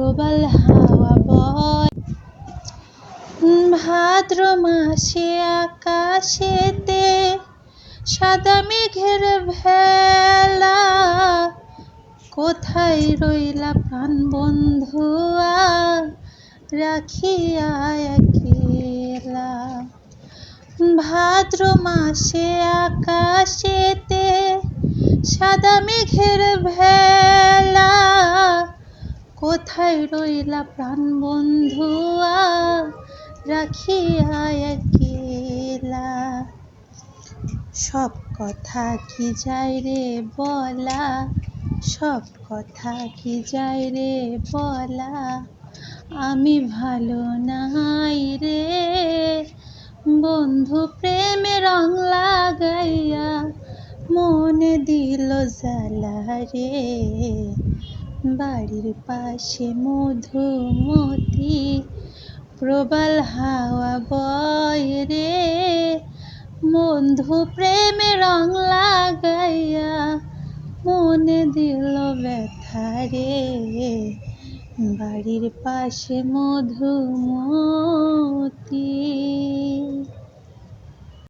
প্রবল হাওয়া বয়। ভাদ্র মাসে আকাশেতে সাদা মেঘের ভেলা, কোথায় রইলা প্রাণ বন্ধুয়া রাখিয়া একলা। ভাদ্র মাসে আকাশেতে সাদা মেঘের ভেলা, কোথায় রইলা প্রাণ বন্ধুয়া রাখিয়া একলা। সব কথা কি যায় রে বলা, সব কথা কি যায় রে বলা, আমি ভালো নাই রে। বন্ধু প্রেমে রং লাগাইয়া মনে দিল জ্বালা রে। বাড়ির পাশে মধুমতি প্রবল হাওয়া বয় রে। বন্ধু প্রেমে রং লাগাইয়া মনে দিল ব্যথা রে। বাড়ির পাশে মধুমতি।